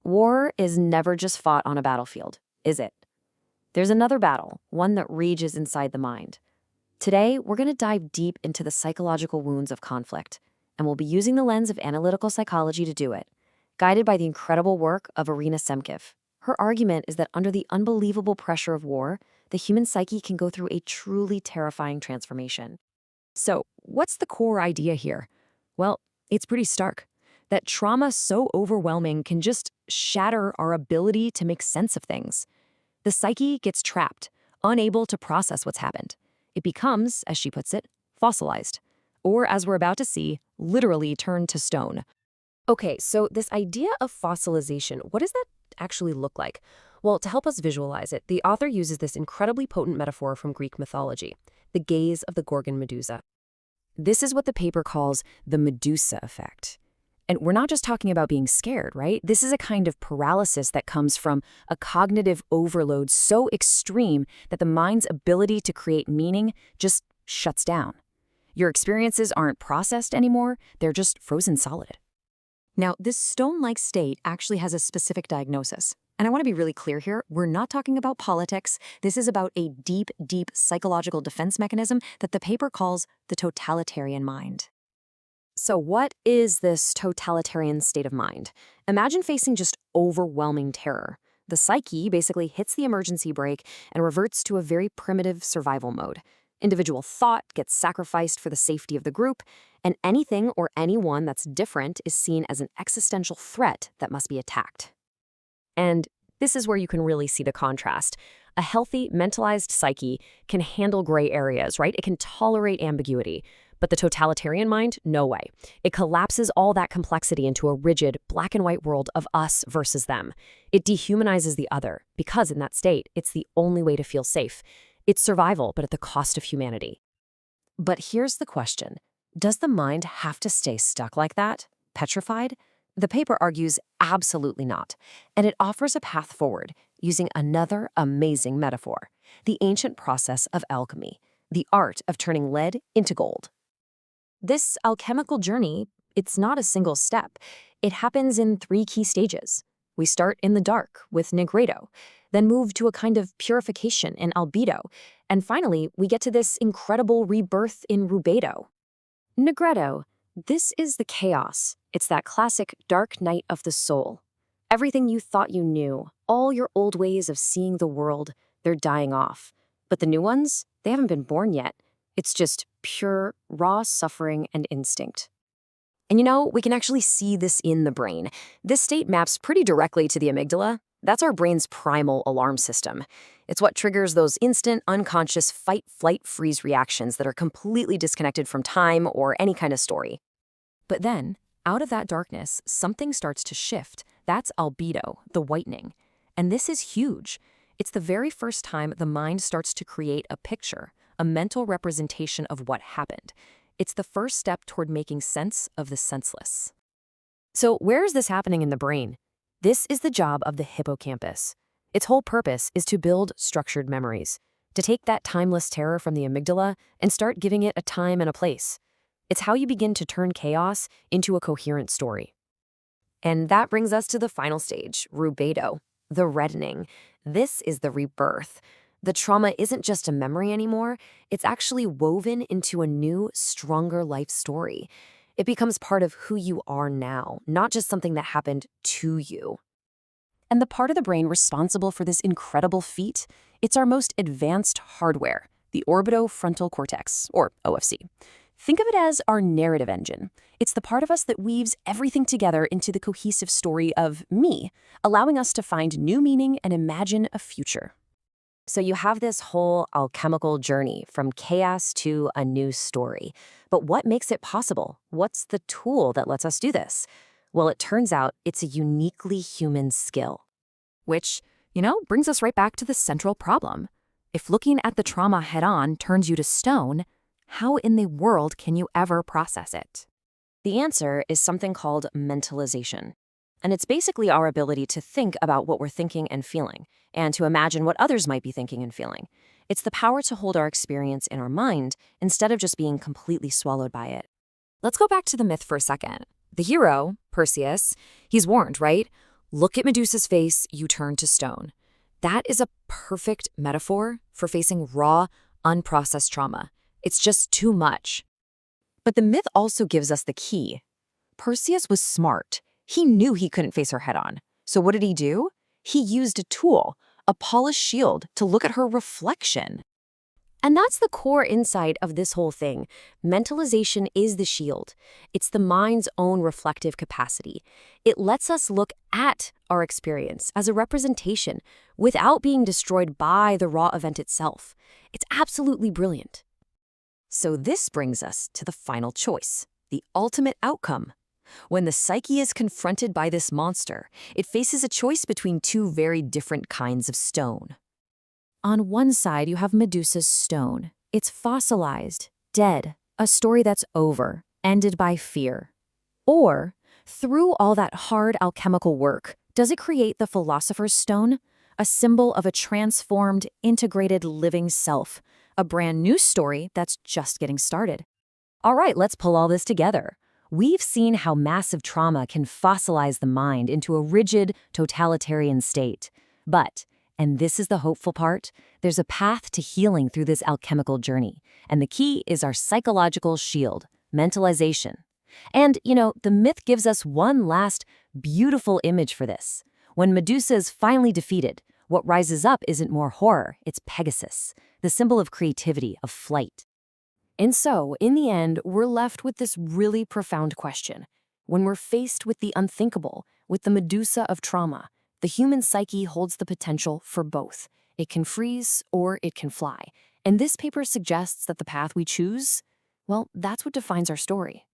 War is never just fought on a battlefield, is it? There's another battle, one that rages inside the mind. Today, we're going to dive deep into the psychological wounds of conflict, and we'll be using the lens of analytical psychology to do it, guided by the incredible work of Iryna Semkiv. Her argument is that under the unbelievable pressure of war, the human psyche can go through a truly terrifying transformation. So, what's the core idea here? Well, it's pretty stark. That trauma so overwhelming can just shatter our ability to make sense of things. The psyche gets trapped, unable to process what's happened. It becomes, as she puts it, fossilized. Or, as we're about to see, literally turned to stone. Okay, so this idea of fossilization, what does that actually look like? Well, to help us visualize it, the author uses this incredibly potent metaphor from Greek mythology, the gaze of the Gorgon Medusa. This is what the paper calls the Medusa effect. And we're not just talking about being scared, right? This is a kind of paralysis that comes from a cognitive overload so extreme that the mind's ability to create meaning just shuts down. Your experiences aren't processed anymore, they're just frozen solid. Now, this stone-like state actually has a specific diagnosis. And I want to be really clear here, we're not talking about politics. This is about a deep, deep psychological defense mechanism that the paper calls the totalitarian mind. So what is this totalitarian state of mind? Imagine facing just overwhelming terror. The psyche basically hits the emergency brake and reverts to a very primitive survival mode. Individual thought gets sacrificed for the safety of the group, and anything or anyone that's different is seen as an existential threat that must be attacked. And this is where you can really see the contrast. A healthy, mentalized psyche can handle gray areas, right? It can tolerate ambiguity. But the totalitarian mind, no way. It collapses all that complexity into a rigid, black and white world of us versus them. It dehumanizes the other, because in that state, it's the only way to feel safe. It's survival, but at the cost of humanity. But here's the question. Does the mind have to stay stuck like that, petrified? The paper argues absolutely not, and it offers a path forward using another amazing metaphor, the ancient process of alchemy, the art of turning lead into gold. This alchemical journey, it's not a single step. It happens in 3 key stages. We start in the dark with nigredo, then move to a kind of purification in albedo, and finally, we get to this incredible rebirth in rubedo. Nigredo, this is the chaos. It's that classic dark night of the soul. Everything you thought you knew, all your old ways of seeing the world, they're dying off. But the new ones, they haven't been born yet. It's just pure, raw suffering and instinct. And you know, we can actually see this in the brain. This state maps pretty directly to the amygdala. That's our brain's primal alarm system. It's what triggers those instant, unconscious fight, flight, freeze reactions that are completely disconnected from time or any kind of story. But then, out of that darkness, something starts to shift. That's albedo, the whitening. And this is huge. It's the very first time the mind starts to create a picture, a mental representation of what happened. It's the first step toward making sense of the senseless. So where is this happening in the brain? This is the job of the hippocampus. Its whole purpose is to build structured memories, to take that timeless terror from the amygdala and start giving it a time and a place. It's how you begin to turn chaos into a coherent story. And that brings us to the final stage, rubedo, the reddening. This is the rebirth. The trauma isn't just a memory anymore, it's actually woven into a new, stronger life story. It becomes part of who you are now, not just something that happened to you. And the part of the brain responsible for this incredible feat, it's our most advanced hardware, the orbitofrontal cortex, or OFC. Think of it as our narrative engine. It's the part of us that weaves everything together into the cohesive story of me, allowing us to find new meaning and imagine a future. So you have this whole alchemical journey from chaos to a new story. But what makes it possible? What's the tool that lets us do this? Well, it turns out it's a uniquely human skill. Which, brings us right back to the central problem. If looking at the trauma head-on turns you to stone, how in the world can you ever process it? The answer is something called mentalization. And it's basically our ability to think about what we're thinking and feeling, and to imagine what others might be thinking and feeling. It's the power to hold our experience in our mind instead of just being completely swallowed by it. Let's go back to the myth for a second. The hero, Perseus, he's warned, right? Look at Medusa's face, you turn to stone. That is a perfect metaphor for facing raw, unprocessed trauma. It's just too much. But the myth also gives us the key. Perseus was smart. He knew he couldn't face her head-on. So what did he do? He used a tool, a polished shield, to look at her reflection. And that's the core insight of this whole thing. Mentalization is the shield. It's the mind's own reflective capacity. It lets us look at our experience as a representation without being destroyed by the raw event itself. It's absolutely brilliant. So this brings us to the final choice, the ultimate outcome. When the psyche is confronted by this monster, it faces a choice between two very different kinds of stone. On one side, you have Medusa's stone. It's fossilized, dead, a story that's over, ended by fear. Or, through all that hard alchemical work, does it create the philosopher's stone? A symbol of a transformed, integrated living self. A brand new story that's just getting started. All right, let's pull all this together. We've seen how massive trauma can fossilize the mind into a rigid, totalitarian state. But, and this is the hopeful part, there's a path to healing through this alchemical journey. And the key is our psychological shield, mentalization. And, the myth gives us one last beautiful image for this. When Medusa is finally defeated, what rises up isn't more horror, it's Pegasus, the symbol of creativity, of flight. And so, in the end, we're left with this really profound question. When we're faced with the unthinkable, with the Medusa of trauma, the human psyche holds the potential for both. It can freeze or it can fly. And this paper suggests that the path we choose, well, that's what defines our story.